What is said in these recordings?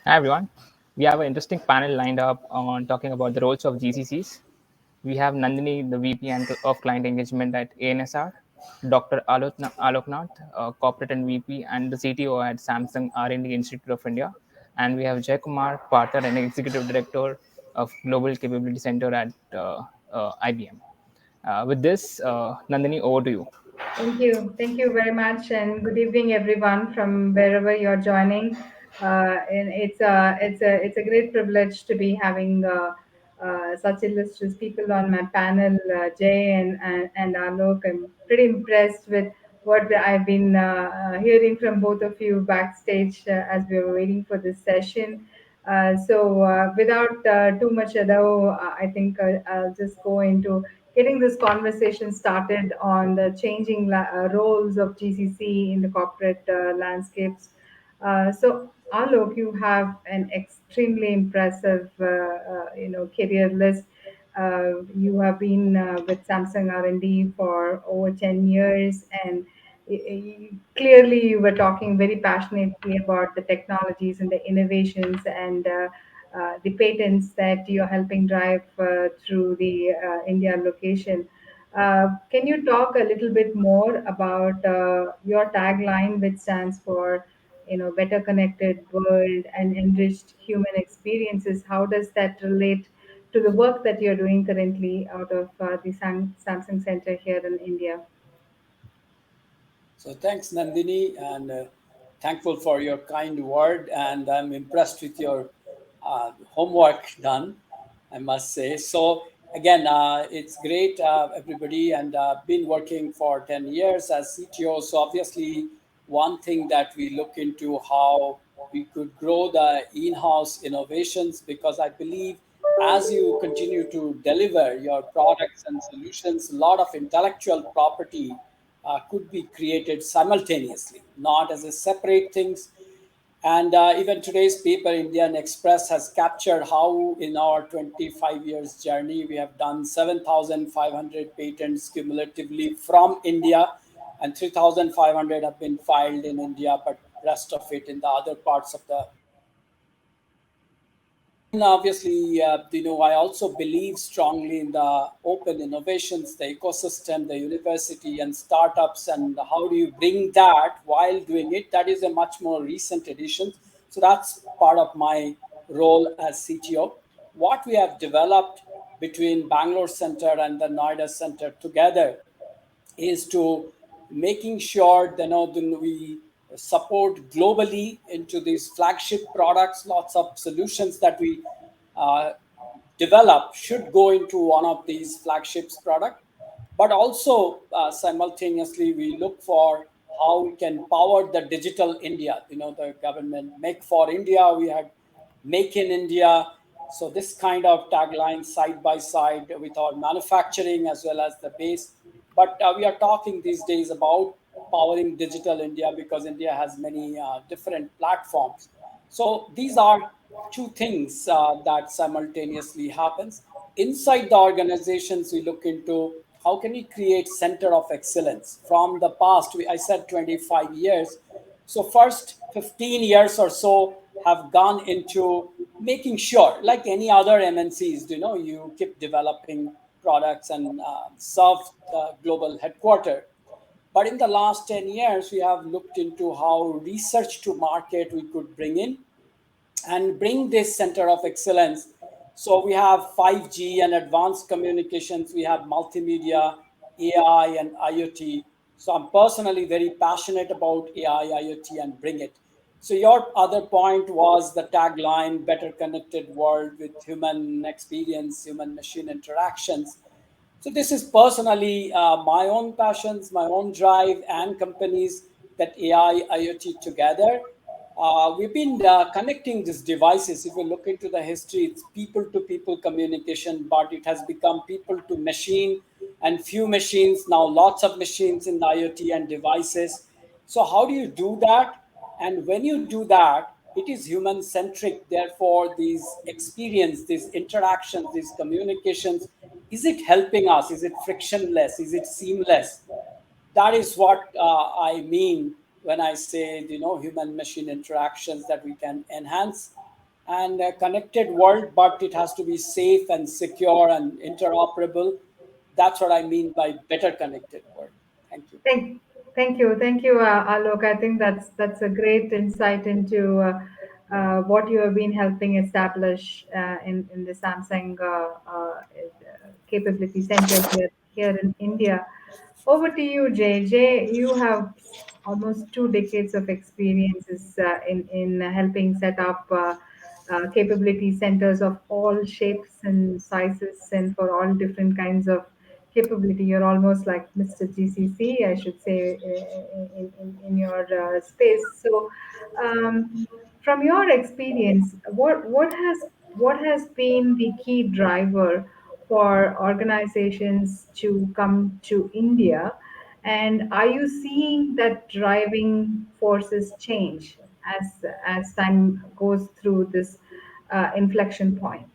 Hi everyone. We have an interesting panel lined up on talking about the roles of GCCs. We have Nandini, the VP of Client Engagement at ANSR, Dr. Aloknath, Corporate and VP and the CTO at Samsung R&D Institute of India, and we have Jay Kumar, Partner and Executive Director of Global Capability Center at IBM. With this, Nandini, over to you. Thank you. Thank you very much, and good evening, everyone, from wherever you're joining. And it's a great privilege to be having such illustrious people on my panel, Jay and Alok. I'm pretty impressed with what I've been hearing from both of you backstage as we were waiting for this session. Without too much ado, I think I'll just go into getting this conversation started on the changing roles of GCC in the corporate landscapes. Alok, you have an extremely impressive, career list. You have been with Samsung R&D for over 10 years, and clearly you were talking very passionately about the technologies and the innovations and the patents that you're helping drive through the India location. Can you talk a little bit more about your tagline, which stands for, better connected world and enriched human experiences? How does that relate to the work that you're doing currently out of the Samsung Center here in India? So thanks, Nandini, and thankful for your kind word. And I'm impressed with your homework done, I must say. So again, it's great, everybody, and been working for 10 years as CTO. So obviously, one thing that we look into how we could grow the in-house innovations, because I believe as you continue to deliver your products and solutions, a lot of intellectual property could be created simultaneously, not as a separate things. And even today's paper, Indian Express, has captured how in our 25 years journey, we have done 7,500 patents cumulatively from India, and 3,500 have been filed in India, but rest of it in the other parts of the. And obviously, I also believe strongly in the open innovations, the ecosystem, the university and startups, and how do you bring that while doing it? That is a much more recent addition. So that's part of my role as CTO. What we have developed between Bangalore Center and the Noida Center together is to making sure we support globally into these flagship products. Lots of solutions that we uh, develop should go into one of these flagships product, but also simultaneously we look for how we can power the digital India. The government make for India, we had make in India. So this kind of tagline side by side with our manufacturing as well as the base. But we are talking these days about powering digital India because India has many different platforms. So these are two things that simultaneously happens inside the organizations. We look into how can we create center of excellence from the past. I said 25 years. So first 15 years or so have gone into making sure, like any other MNCs, you keep developing products and serve the global headquarter. But in the last 10 years, we have looked into how research to market we could bring in and bring this center of excellence. So we have 5G and advanced communications, we have multimedia, AI, and IoT. So I'm personally very passionate about AI, IoT, and bring it. So your other point was the tagline, better connected world with human experience, human machine interactions. So this is personally my own passions, my own drive, and companies that AI, IoT together. We've been connecting these devices. If you look into the history, it's people to people communication, but it has become people to machine and few machines. Now lots of machines in the IoT and devices. So how do you do that? And when you do that, it is human centric. Therefore, these experience, these interactions, these communications, is it helping us? Is it frictionless? Is it seamless? That is what I mean when I say, human machine interactions that we can enhance and a connected world, but it has to be safe and secure and interoperable. That's what I mean by better connected world. Thank you. Thank you, Alok. I think that's a great insight into what you have been helping establish in the Samsung capability center here in India. Over to you, Jay. Jay, you have almost 2 decades of experiences in helping set up capability centers of all shapes and sizes and for all different kinds of capability. You're almost like Mr. GCC, I should say, in your space. So, from your experience, what has been the key driver for organizations to come to India, and are you seeing that driving forces change as time goes through this inflection point?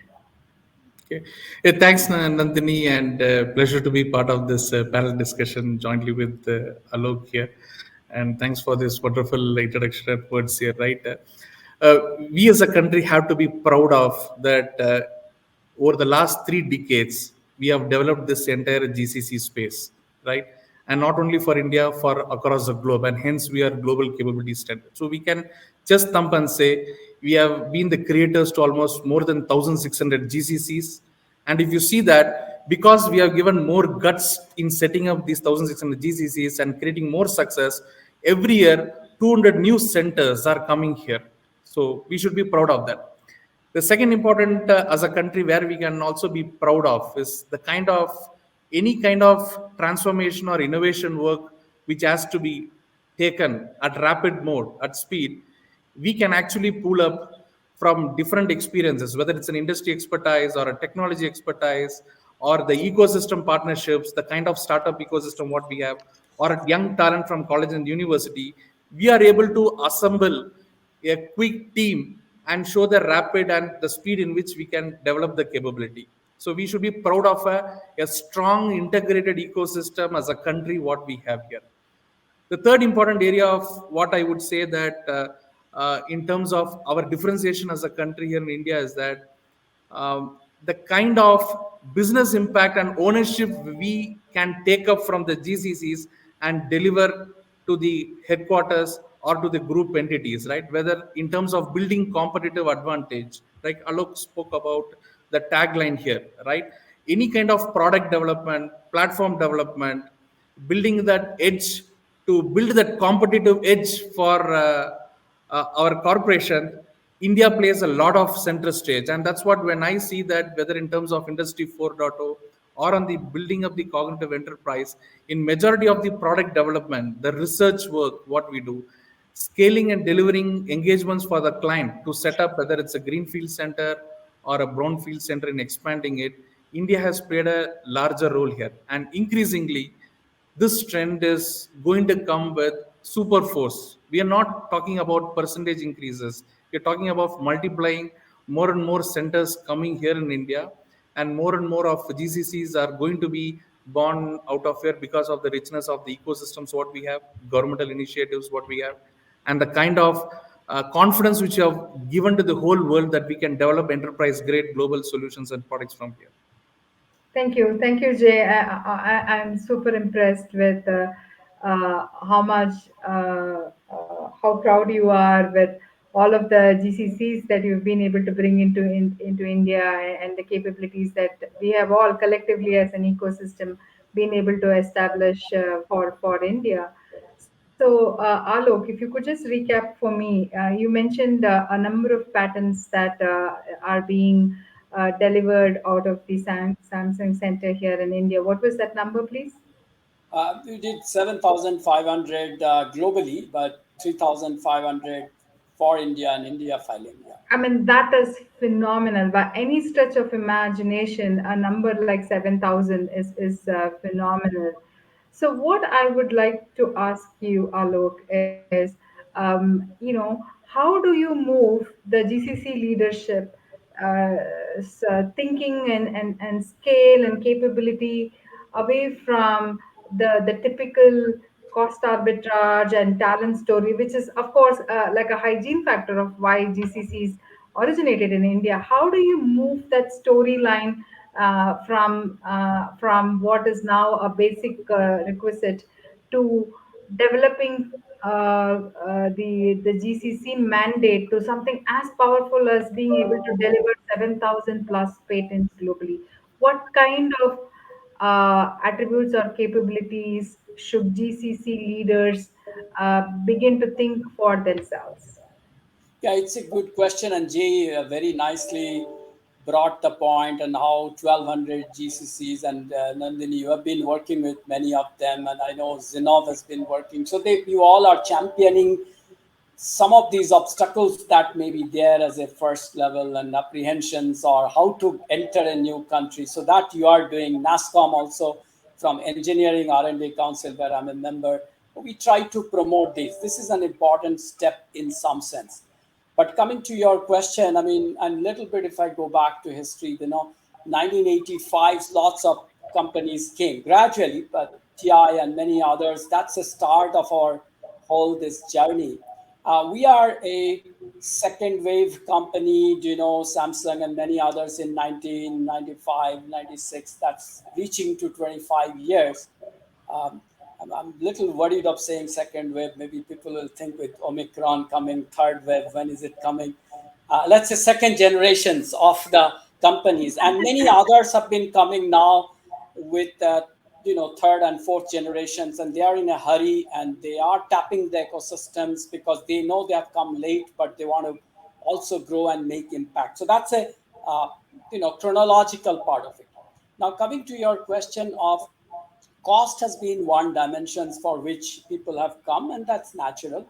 Okay. Yeah, thanks, Nandini, and pleasure to be part of this panel discussion jointly with Alok here. And thanks for this wonderful introduction words here, right? We as a country have to be proud of that over the last 3 decades, we have developed this entire GCC space, right? And not only for India, for across the globe, and hence we are global capability standard. So we can just thump and say we have been the creators to almost more than 1,600 GCCs. And if you see that, because we have given more guts in setting up these 1,600 GCCs and creating more success, every year 200 new centers are coming here. So we should be proud of that. The second important as a country where we can also be proud of is the kind of any kind of transformation or innovation work which has to be taken at rapid mode, at speed. We can actually pull up from different experiences, whether it's an industry expertise or a technology expertise or the ecosystem partnerships, the kind of startup ecosystem what we have, or a young talent from college and university. We are able to assemble a quick team and show the rapid and the speed in which we can develop the capability. So we should be proud of a strong integrated ecosystem as a country what we have here. The third important area of what I would say that in terms of our differentiation as a country here in India is that the kind of business impact and ownership we can take up from the GCCs and deliver to the headquarters or to the group entities, right? Whether in terms of building competitive advantage, like Alok spoke about the tagline here, right? Any kind of product development, platform development, building that edge to build that competitive edge for our corporation. India plays a lot of center stage, and that's what when I see that whether in terms of Industry 4.0 or on the building of the cognitive enterprise, in majority of the product development, the research work, what we do, scaling and delivering engagements for the client to set up whether it's a greenfield center or a brownfield center in expanding it, India has played a larger role here, and increasingly this trend is going to come with super force. We are not talking about percentage increases. We're talking about multiplying more and more centers coming here in India, and more of GCCs are going to be born out of here because of the richness of the ecosystems what we have, governmental initiatives what we have, and the kind of confidence which you have given to the whole world that we can develop enterprise grade global solutions and products from here. Thank you, Jay. I'm super impressed with how much, how proud you are with all of the GCCs that you've been able to bring into India, and the capabilities that we have all collectively as an ecosystem been able to establish for India. So, Alok, if you could just recap for me, you mentioned a number of patents that are being delivered out of the Samsung Center here in India. What was that number, please? We did 7,500 globally, but 3,500 for India and India filing. Yeah. I mean, that is phenomenal. By any stretch of imagination, a number like 7,000 is phenomenal. So, what I would like to ask you, Alok, is, how do you move the GCC leadership thinking and scale and capability away from the typical cost arbitrage and talent story, which is, of course, like a hygiene factor of why GCCs originated in India. How do you move that storyline from what is now a basic requisite to developing the GCC mandate to something as powerful as being able to deliver 7,000 plus patents globally? What kind of attributes or capabilities should GCC leaders begin to think for themselves? Yeah, it's a good question, and Jay very nicely brought the point on how 1200 GCCs, and Nandini, you have been working with many of them, and I know Zinov has been working. So you all are championing some of these obstacles that may be there as a first level and apprehensions, or how to enter a new country. So that you are doing. NASCOM also, from Engineering R&D Council, where I'm a member, we try to promote this. This is an important step in some sense. But coming to your question, I mean, and little bit, if I go back to history, 1985, lots of companies came gradually, but TI and many others, that's the start of our whole this journey. We are a second wave company, Samsung and many others in 1995, 96, that's reaching to 25 years. I'm a little worried of saying second wave. Maybe people will think with Omicron coming, third wave, when is it coming? Let's say second generations of the companies, and many others have been coming now with third and fourth generations, and they are in a hurry, and they are tapping the ecosystems because they know they have come late, but they want to also grow and make impact. So that's a chronological part of it. Now coming to your question of cost, has been one dimension for which people have come, and that's natural.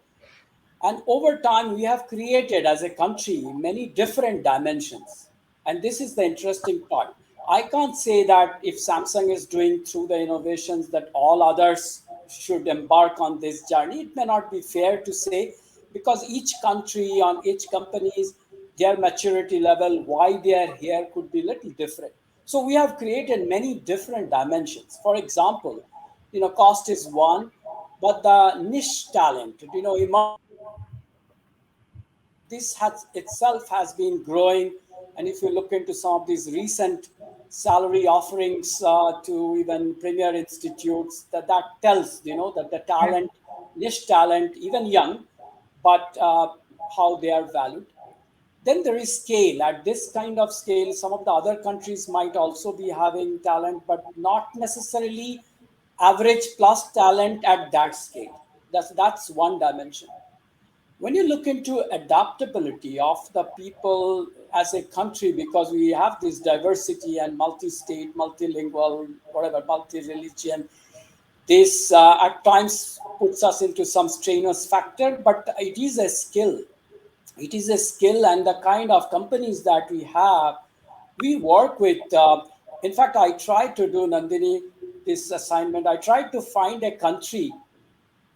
And over time, we have created as a country many different dimensions. And this is the interesting part. I can't say that if Samsung is doing through the innovations that all others should embark on this journey. It may not be fair to say, because each country, on each companies, their maturity level, why they are here could be little different. So we have created many different dimensions. For example, cost is one, but the niche talent, this has itself has been growing. And if you look into some of these recent salary offerings to even premier institutes, that tells that the Yeah. talent, niche talent, even young, but how they are valued. Then there is scale. At this kind of scale, some of the other countries might also be having talent, but not necessarily average plus talent at that scale. That's one dimension. When you look into adaptability of the people as a country, because we have this diversity and multi-state, multilingual, whatever, multi-religion, this at times puts us into some strenuous factor, but it is a skill. It is a skill, and the kind of companies that we work with. In fact, I tried to do, Nandini, this assignment. I tried to find a country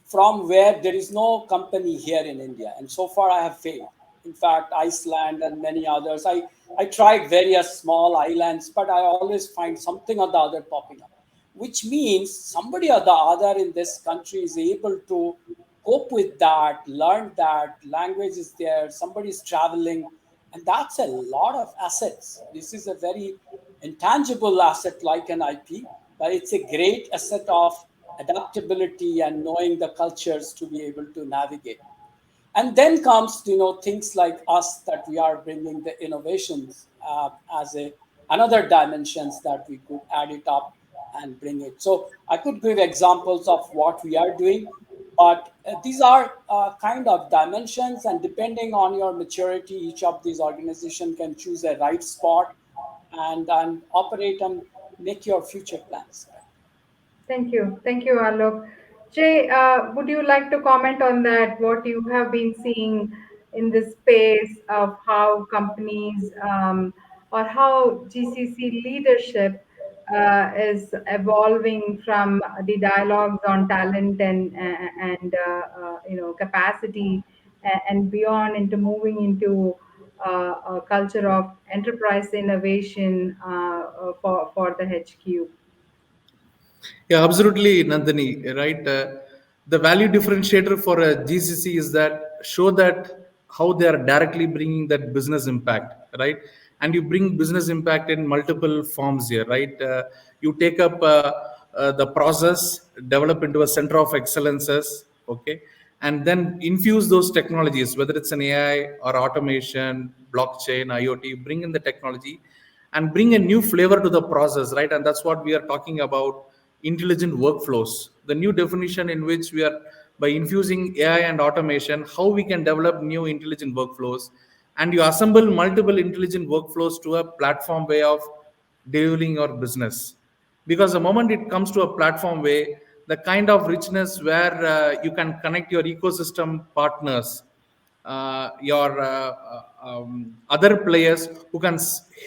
from where there is no company here in India. And so far I have failed. In fact, Iceland and many others, I tried various small islands, but I always find something or the other popping up, which means somebody or the other in this country is able to cope with that, learn that, language is there, somebody is traveling, and that's a lot of assets. This is a very intangible asset like an IP, but it's a great asset of adaptability and knowing the cultures to be able to navigate. And then comes things like us, that we are bringing the innovations as a another dimensions that we could add it up and bring it. So I could give examples of what we are doing, but these are kind of dimensions, and depending on your maturity, each of these organizations can choose a right spot and operate and make your future plans. Thank you. Thank you, Alok. Jay, would you like to comment on that? What you have been seeing in this space of how companies or how GCC leadership is evolving from the dialogues on talent and capacity and beyond into moving into a culture of enterprise innovation for the HQ. Yeah, absolutely, Nandini, right? The value differentiator for a GCC is that show that how they are directly bringing that business impact, right? And you bring business impact in multiple forms here, right? You take up the process, develop into a center of excellences, okay, and then infuse those technologies, whether it's an AI or automation, blockchain, IoT, bring in the technology and bring a new flavor to the process, right? And that's what we are talking about, intelligent workflows. The new definition in which we are, by infusing AI and automation, how we can develop new intelligent workflows, and you assemble multiple intelligent workflows to a platform way of delivering your business. Because the moment it comes to a platform way, the kind of richness where you can connect your ecosystem partners, your other players who can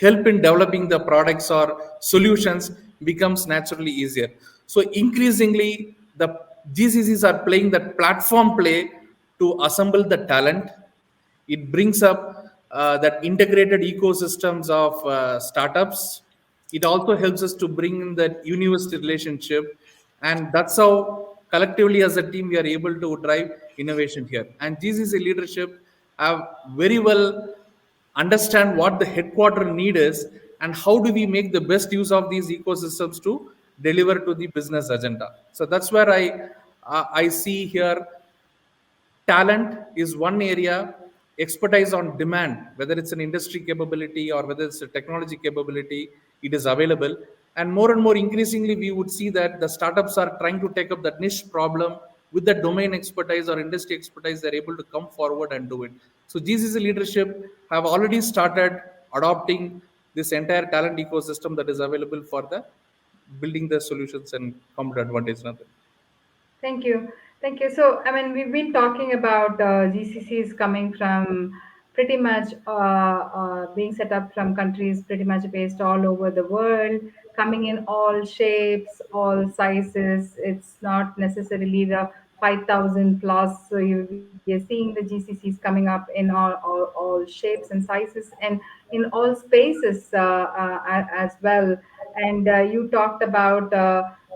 help in developing the products or solutions becomes naturally easier. So increasingly, the GCCs are playing that platform play to assemble the talent. It brings up that integrated ecosystems of startups. It also helps us to bring in that university relationship, and that's how collectively as a team we are able to drive innovation here. And GCC leadership have very well understand what the headquarter need is and how do we make the best use of these ecosystems to deliver to the business agenda. So that's where I see here talent is one area, expertise on demand, whether it's an industry capability or whether it's a technology capability, it is available. And more increasingly, we would see that the startups are trying to take up that niche problem with the domain expertise or industry expertise, they're able to come forward and do it. So GCC leadership have already started adopting this entire talent ecosystem that is available for the building the solutions and competitive advantage. Nathan. Thank you. Thank you. So, I mean, we've been talking about GCCs coming from pretty much being set up from countries pretty much based all over the world, coming in all shapes, all sizes. It's not necessarily the 5,000 plus. So, we are seeing the GCCs coming up in all shapes and sizes and in all spaces as well. And you talked about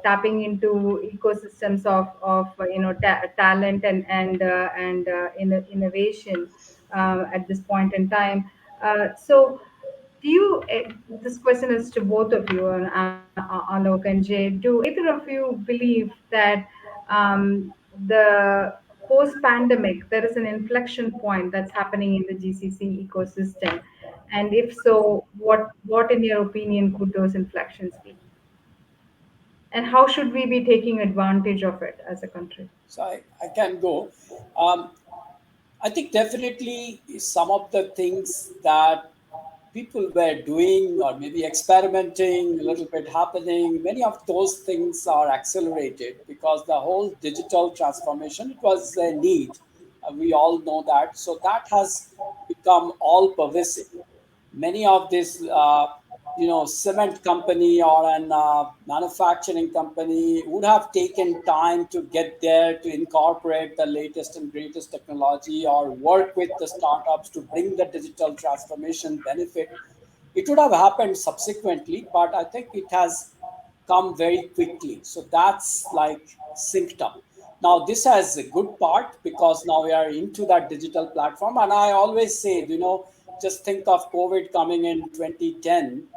tapping into ecosystems of talent and innovation at this point in time. So, do you? This question is to both of you, Alok and Jay. Do either of you believe that the post-pandemic there is an inflection point that's happening in the GCC ecosystem? And if so, what in your opinion could those inflections be? And how should we be taking advantage of it as a country? So I can go. Um, I think definitely some of the things that people were doing or maybe experimenting a little bit happening, many of those things are accelerated because the whole digital transformation, it was a need. We all know that. So that has become all pervasive. Many of these cement company or an manufacturing company would have taken time to get there to incorporate the latest and greatest technology or work with the startups to bring the digital transformation benefit. It would have happened subsequently, but I think it has come very quickly. So that's like synced up. Now, this has a good part because now we are into that digital platform. And I always say, just think of COVID coming in 2010,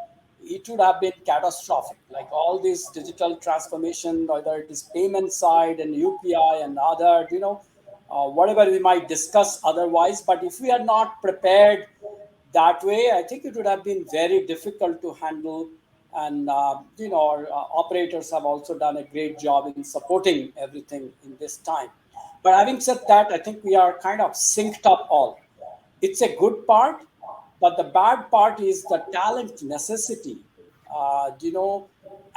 it would have been catastrophic. Like all this digital transformation, whether it is payment side and UPI and other, whatever we might discuss otherwise. But if we are not prepared that way, I think it would have been very difficult to handle. And our operators have also done a great job in supporting everything in this time. But having said that, I think we are kind of synced up all. It's a good part, but the bad part is the talent necessity.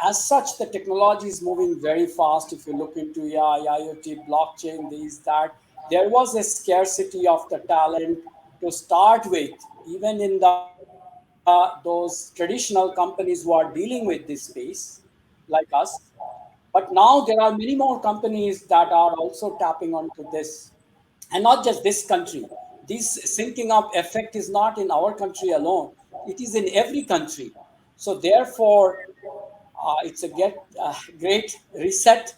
As such, the technology is moving very fast. If you look into AI, IoT, blockchain, these, that, there was a scarcity of the talent to start with, even in those traditional companies who are dealing with this space, like us. But now there are many more companies that are also tapping onto this, and not just this country. This syncing up effect is not in our country alone, it is in every country. So therefore it's a great reset.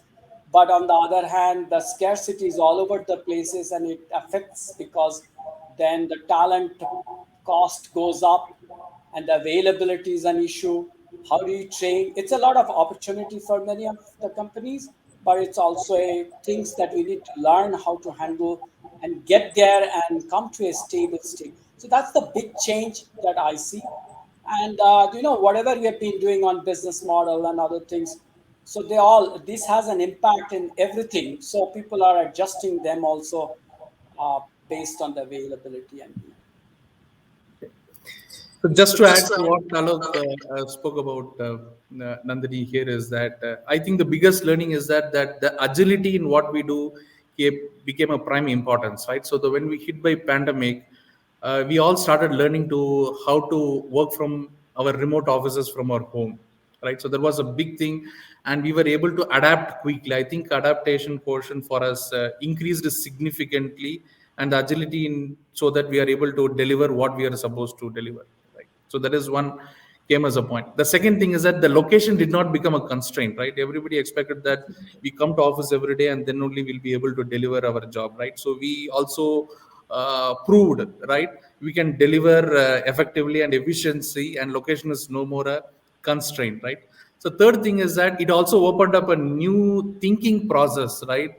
But on the other hand, the scarcity is all over the places and it affects because then the talent cost goes up and the availability is an issue. How do you train? It's a lot of opportunity for many of the companies, but it's also a things that we need to learn how to handle and get there and come to a stable state. So that's the big change that I see. And whatever we have been doing on business model and other things, so this has an impact in everything. So people are adjusting them also based on the availability and need. So just to add to what Alok spoke about, Nandini here is that I think the biggest learning is that the agility in what we do became a prime importance, right? So when we hit by pandemic, we all started learning to how to work from our remote offices from our home, right? So there was a big thing, and we were able to adapt quickly. I think adaptation portion for us increased significantly, and the agility in so that we are able to deliver what we are supposed to deliver. So that is one came as a point. The second thing is that the location did not become a constraint, right? Everybody expected that we come to office every day and then only we'll be able to deliver our job, right? So we also proved, right? We can deliver effectively and efficiency, and location is no more a constraint, right? So third thing is that it also opened up a new thinking process, right?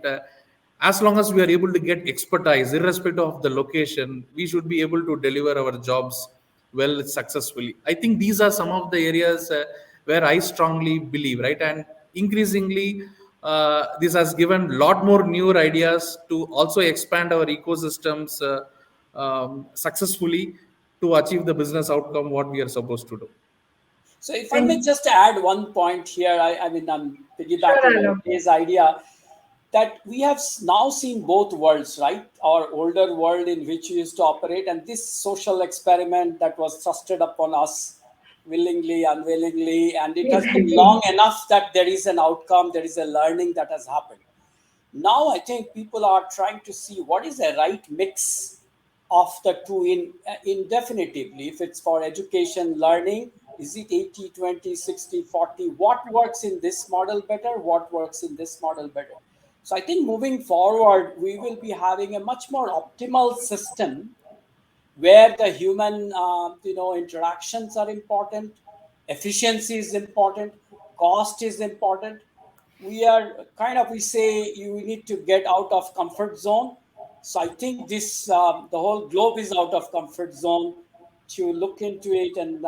As long as we are able to get expertise, irrespective of the location, we should be able to deliver our jobs well successfully. I think these are some of the areas where I strongly believe, right? And increasingly, this has given a lot more newer ideas to also expand our ecosystems successfully to achieve the business outcome what we are supposed to do. So if I may just add one point here, I mean, I'm Sure, piggybacking on Alok. his idea that we have now seen both worlds, right? Our older world in which we used to operate, and this social experiment that was thrusted upon us willingly, unwillingly, and it has been long enough that there is an outcome, there is a learning that has happened. Now I think people are trying to see what is the right mix of the two indefinitively. If it's for education, learning, is it 80, 20, 60, 40? What works in this model better? What works in this model better? So I think moving forward, we will be having a much more optimal system where the human, interactions are important, efficiency is important, cost is important. We say you need to get out of comfort zone. So I think the whole globe is out of comfort zone to look into it and,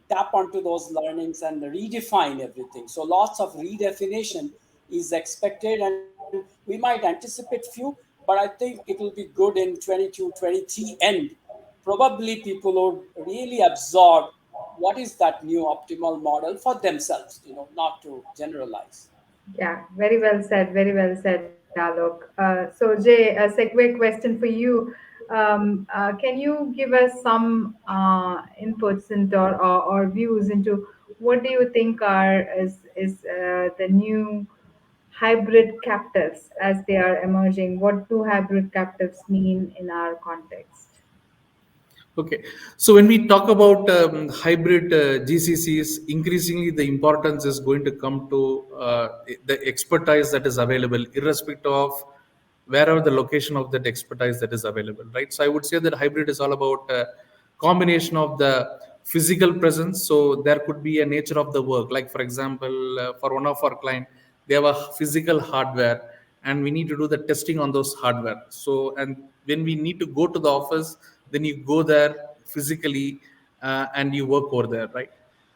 tap onto those learnings and redefine everything. So lots of redefinition is expected, and we might anticipate few, but I think it will be good in 22, 23 end. Probably people would really absorb what is that new optimal model for themselves, not to generalize. Yeah, very well said. Very well said, Alok. So, Jay, a segue question for you. Can you give us some inputs into or views into what do you think is the new hybrid captives as they are emerging? What do hybrid captives mean in our context? Okay, so when we talk about hybrid GCCs, increasingly the importance is going to come to the expertise that is available, irrespective of wherever the location of that expertise that is available, right? So I would say that hybrid is all about combination of the physical presence. So there could be a nature of the work, like for example, for one of our client, they have a physical hardware, and we need to do the testing on those hardware. So and when we need to go to the office, then you go there physically and you work over there, right?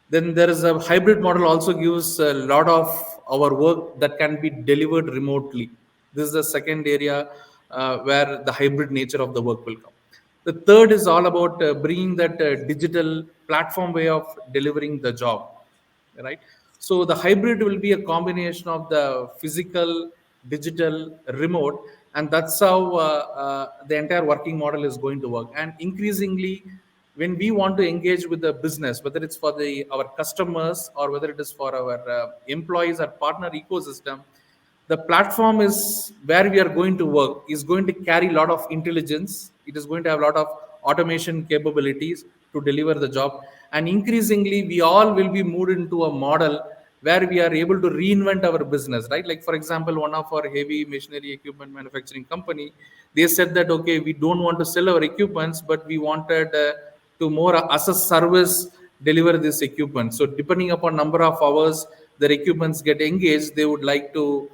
Then there is a hybrid model also gives a lot of our work that can be delivered remotely. This is the second area where the hybrid nature of the work will come. The third is all about bringing that digital platform way of delivering the job, right? So the hybrid will be a combination of the physical, digital, remote, and that's how the entire working model is going to work. And increasingly, when we want to engage with the business, whether it's for our customers or whether it is for our employees or partner ecosystem, the platform is where we are going to work is going to carry a lot of intelligence. It is going to have a lot of automation capabilities to deliver the job, and increasingly we all will be moved into a model where we are able to reinvent our business, right? Like for example, one of our heavy machinery equipment manufacturing company, they said that okay, we don't want to sell our equipments, but we wanted to more as a service deliver this equipment. So depending upon number of hours their equipments get engaged, they would like to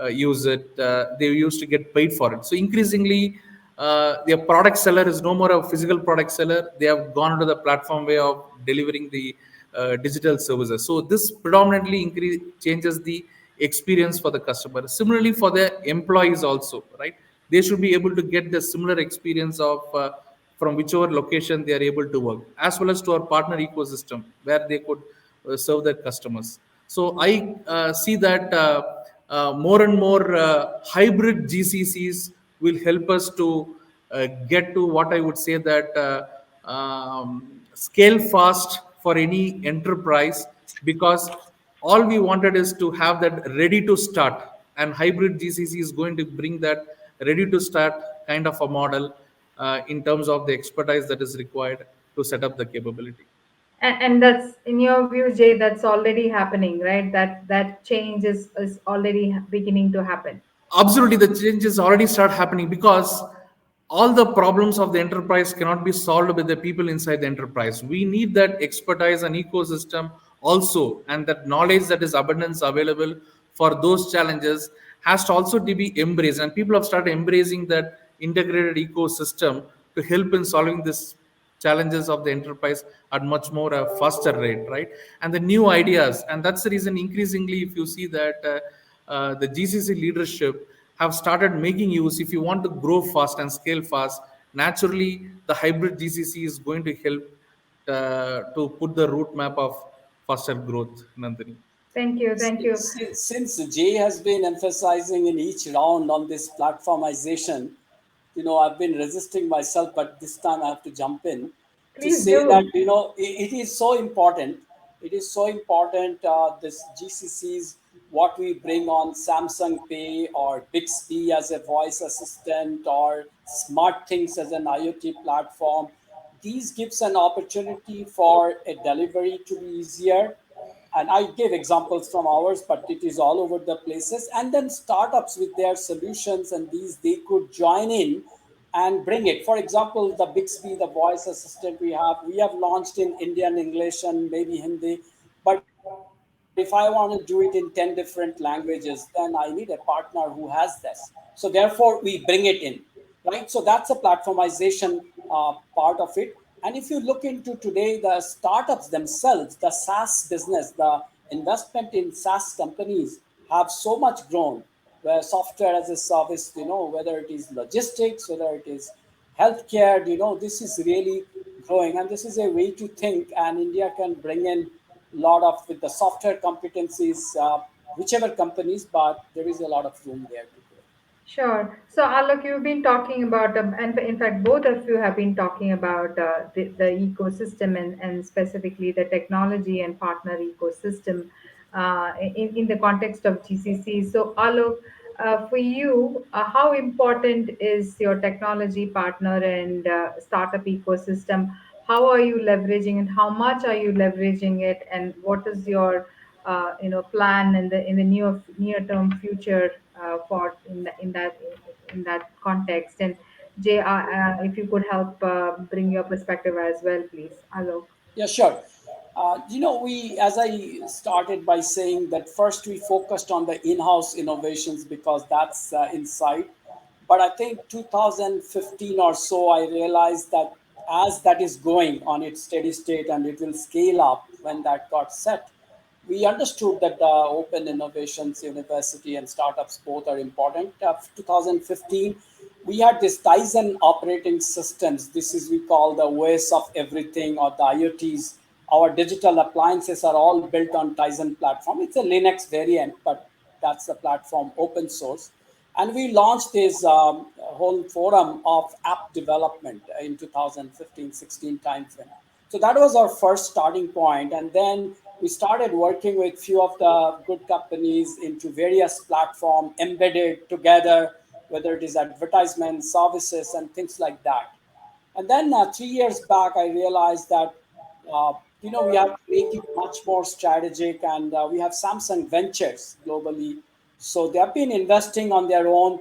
use it. They used to get paid for it. So increasingly, their product seller is no more a physical product seller. They have gone to the platform way of delivering the digital services. So this predominantly changes the experience for the customer. Similarly, for the employees also, right? They should be able to get the similar experience of from whichever location they are able to work, as well as to our partner ecosystem where they could serve their customers. So I see that more and more hybrid GCCs will help us to get to what I would say that scale fast for any enterprise, because all we wanted is to have that ready to start, and hybrid GCC is going to bring that ready to start kind of a model in terms of the expertise that is required to set up the capability. And that's, in your view, Jay, that's already happening, right? That change is already beginning to happen. Absolutely, the changes already start happening, because all the problems of the enterprise cannot be solved with the people inside the enterprise. We need that expertise and ecosystem also, and that knowledge that is abundance available for those challenges has to also to be embraced, and people have started embracing that integrated ecosystem to help in solving this challenges of the enterprise at much more faster rate, right? And the new ideas, and that's the reason increasingly if you see that the GCC leadership have started making use. If you want to grow fast and scale fast, naturally the hybrid GCC is going to help to put the route map of faster growth, Nandini. Thank you, thank you. Since Jay has been emphasizing in each round on this platformization, I've been resisting myself, but this time I have to jump in to Please say that, do. it is so important. It is so important, this GCCs, what we bring on Samsung Pay or Bixby as a voice assistant or Smart Things as an IoT platform. These gives an opportunity for a delivery to be easier, and I give examples from ours, but it is all over the places. And then startups with their solutions and these, they could join in and bring it. For example, the Bixby, the voice assistant we have launched in Indian English and maybe Hindi. But if I want to do it in 10 different languages, then I need a partner who has this. So therefore, we bring it in, right? So that's a platformization part of it. And if you look into today, the startups themselves, the SaaS business, the investment in SaaS companies have so much grown, where software as a service, whether it is logistics, whether it is healthcare, this is really growing. And this is a way to think, and India can bring in a lot of with the software competencies, whichever companies, but there is a lot of room there to grow. Sure. So, Alok, you've been talking about, and in fact, both of you have been talking about the ecosystem and specifically the technology and partner ecosystem in the context of GCC. So, Alok, for you, how important is your technology partner and startup ecosystem? How are you leveraging and how much are you leveraging it? And what is your plan in the near term future for in that context? And Jay, if you could help bring your perspective as well, please. Alok. Yeah, sure. As I started by saying that first we focused on the in-house innovations because that's inside. But I think 2015 or so, I realized that as that is going on its steady state and it will scale up when that got set, we understood that the open innovations university and startups both are important. 2015 we had this Tizen operating systems. This is we call the OS of everything or the IoTs. Our digital appliances are all built on Tizen platform. It's a Linux variant, but that's the platform, open source. And we launched this whole forum of app development in 2015-16 timeframe. So that was our first starting point. And then we started working with few of the good companies into various platform embedded together, whether it is advertisement, services, and things like that. And then 3 years back, I realized that we have to make it much more strategic. And we have Samsung Ventures globally. So they have been investing on their own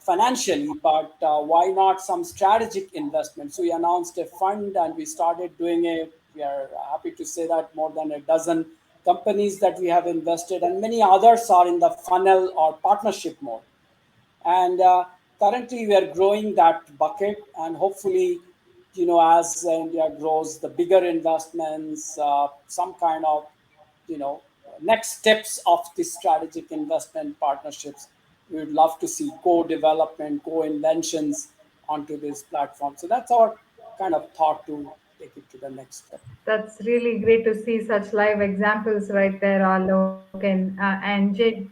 financially, but why not some strategic investment? So we announced a fund and we started doing it. We are happy to say that more than a dozen companies that we have invested, and many others are in the funnel or partnership mode. And currently we are growing that bucket, and hopefully, as India grows, the bigger investments, some kind of, you know next steps of this strategic investment partnerships, we would love to see co-development, co-inventions onto this platform. So that's our kind of thought to take it to the next step. That's really great to see such live examples right there, Alok. And Jay,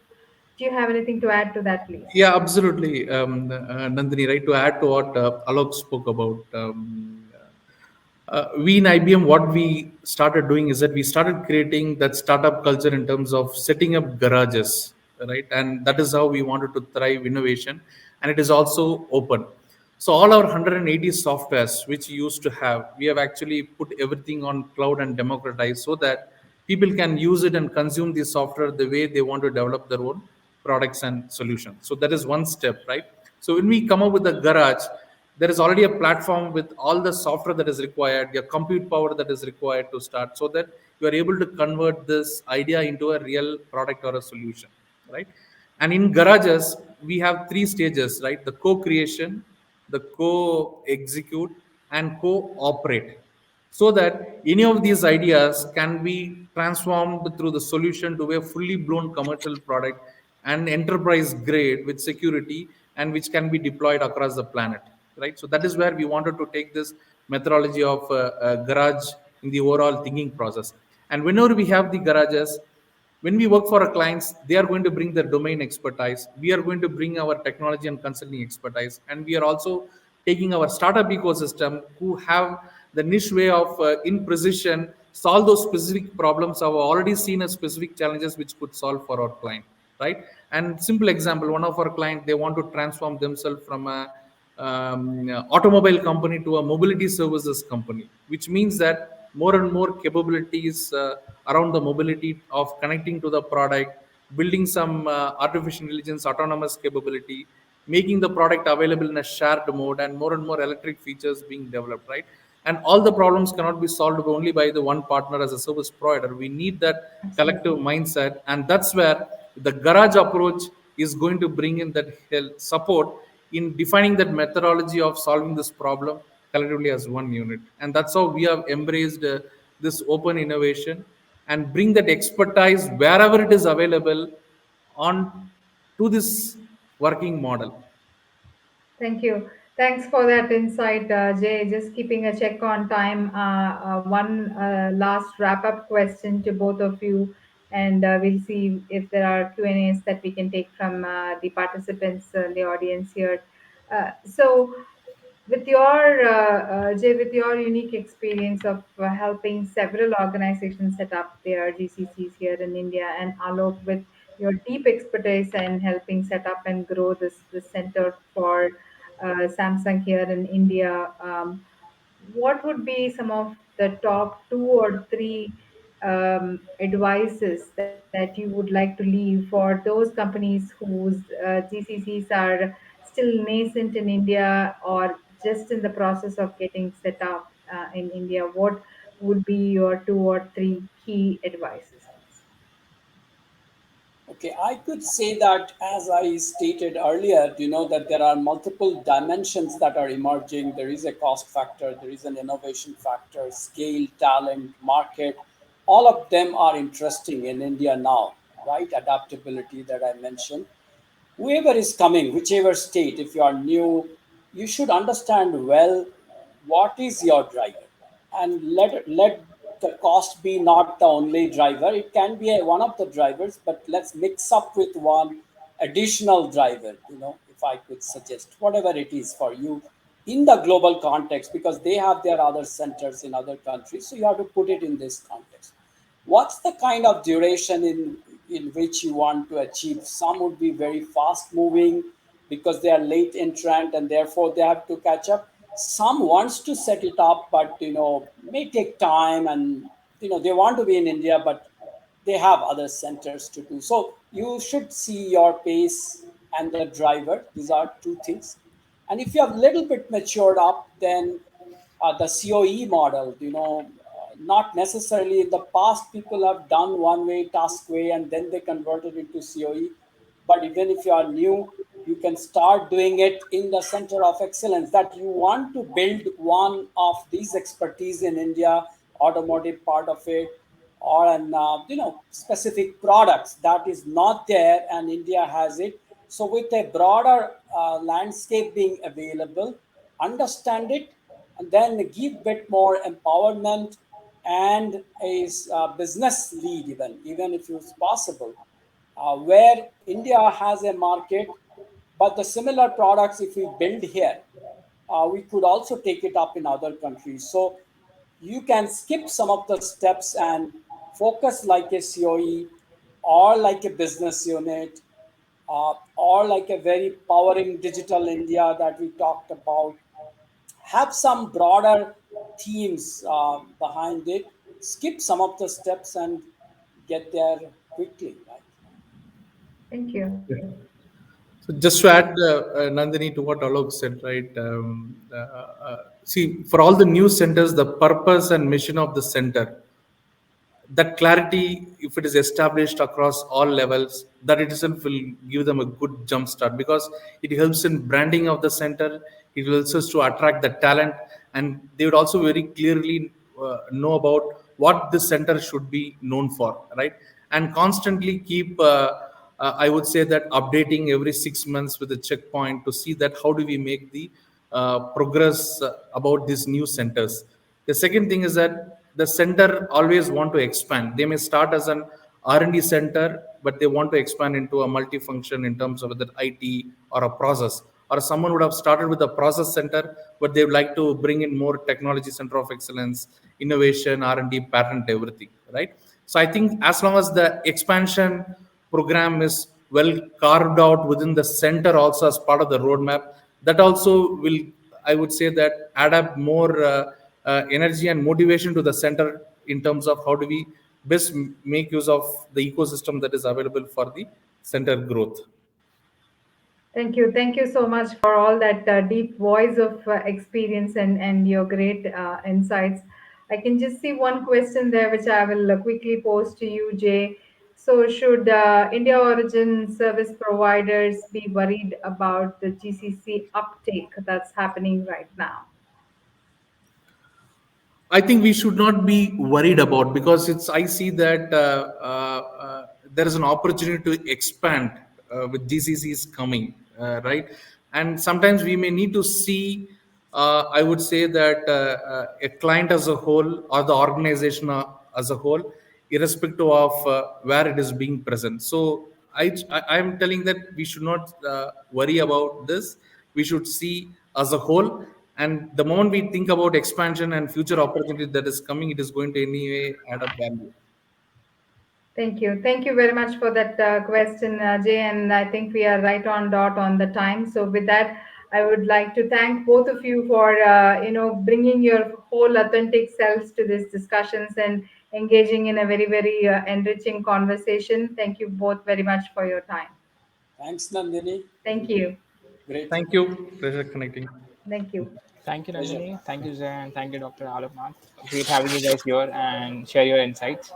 do you have anything to add to that, please? Yeah, absolutely, Nandini. Right, to add to what Alok spoke about, we in IBM, what we started doing is that we started creating that startup culture in terms of setting up garages, right? And that is how we wanted to thrive innovation, and it is also open. So all our 180 softwares which we used to have, we have actually put everything on cloud and democratized so that people can use it and consume the software the way they want to develop their own products and solutions. So that is one step, right? So when we come up with a garage, there is already a platform with all the software that is required, your compute power that is required to start, so that you are able to convert this idea into a real product or a solution, right? And in garages, we have three stages, right? The co-creation, the co-execute, and co-operate, so that any of these ideas can be transformed through the solution to a fully blown commercial product and enterprise grade with security, and which can be deployed across the planet, right? So that is where we wanted to take this methodology of garage in the overall thinking process. And whenever we have the garages, when we work for our clients, they are going to bring their domain expertise, we are going to bring our technology and consulting expertise, and we are also taking our startup ecosystem who have the niche way of in precision solve those specific problems, have already seen a specific challenges which could solve for our client, right? And simple example, one of our client, they want to transform themselves from a automobile company to a mobility services company, which means that more and more capabilities around the mobility of connecting to the product, building some artificial intelligence autonomous capability, making the product available in a shared mode, and more electric features being developed, right? And all the problems cannot be solved only by the one partner as a service provider. We need that collective Absolutely. mindset, and that's where the garage approach is going to bring in that help support in defining that methodology of solving this problem collectively as one unit. And that's how we have embraced this open innovation and bring that expertise wherever it is available on to this working model. Thank you. Thanks for that insight, Jay. Just keeping a check on time. One last wrap-up question to both of you, and we'll see if there are Q&As that we can take from the participants in the audience here. So, with your Jay, with your unique experience of helping several organizations set up their GCCs here in India, and Alok, with your deep expertise in helping set up and grow this center for Samsung here in India, what would be some of the top two or three advices that you would like to leave for those companies whose GCCs are still nascent in India or just in the process of getting set up in India? What would be your two or three key advices, please? Okay, I could say that, as I stated earlier, that there are multiple dimensions that are emerging. There is a cost factor, there is an innovation factor, scale, talent, market. All of them are interesting in India now, right? Adaptability that I mentioned. Whoever is coming, whichever state, if you are new, you should understand well what is your driver, and let the cost be not the only driver. It can be one of the drivers, but let's mix up with one additional driver. If I could suggest, whatever it is for you in the global context, because they have their other centers in other countries, so you have to put it in this context. What's the kind of duration in which you want to achieve? Some would be very fast moving because they are late entrant and therefore they have to catch up. Some wants to set it up, but may take time, and they want to be in India, but they have other centers to do. So you should see your pace and the driver. These are two things. And if you have a little bit matured up, then the COE model, not necessarily in the past, people have done one way, task way, and then they converted it to COE. But even if you are new, you can start doing it in the center of excellence, that you want to build one of these expertise in India, automotive part of it, or an specific products that is not there and India has it. So with a broader landscape being available, understand it, and then give bit more empowerment and a business lead, even if it's possible, where India has a market, but the similar products, if we build here, we could also take it up in other countries. So you can skip some of the steps and focus like a COE or like a business unit, or like a very powering digital India that we talked about. Have some broader themes behind it, skip some of the steps and get there quickly, right? Thank you. So just to add, Nandini, to what Alok said, right? See, for all the new centers, the purpose and mission of the center, that clarity, if it is established across all levels, that itself will give them a good jump start, because it helps in branding of the center. It helps us to attract the talent, and they would also very clearly know about what this center should be known for, right? And constantly keep I would say that updating every 6 months with a checkpoint to see that how do we make the progress about these new centers. The second thing is that the center always want to expand. They may start as an R&D center, but they want to expand into a multifunction in terms of whether IT or a process. Or someone would have started with a process center, but they would like to bring in more technology center of excellence, innovation, R&D, patent, everything, right? So I think as long as the expansion program is well carved out within the center also as part of the roadmap, that also will, I would say, that add up more energy and motivation to the center in terms of how do we best make use of the ecosystem that is available for the center growth. Thank you. Thank you so much for all that deep voice of experience and your great insights. I can just see one question there, which I will quickly pose to you, Jay. So, should India origin service providers be worried about the GCC uptake that's happening right now? I think we should not be worried about, because it's, I see that there is an opportunity to expand with GCCs coming, right? And sometimes we may need to see, I would say that a client as a whole or the organization as a whole, irrespective of where it is being present. So I am telling that we should not worry about this. We should see as a whole, and the moment we think about expansion and future opportunity that is coming, it is going to anyway add up value. Thank you. Thank you very much for that question, Jay. And I think we are right on dot on the time. So with that, I would like to thank both of you for bringing your whole authentic selves to these discussions and engaging in a very very enriching conversation. Thank you both very much for your time. Thanks, Nandini. Thank you. Great. Thank you. Pleasure connecting. Thank you. Thank you, Pleasure. Nandini. Thank you, Zay, and thank you, Dr. Aloknath. Great having you guys here and share your insights.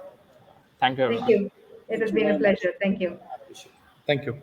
Thank you, Thank everyone. you. It Thank has you been a very much. pleasure. Thank you. I appreciate it. Thank you.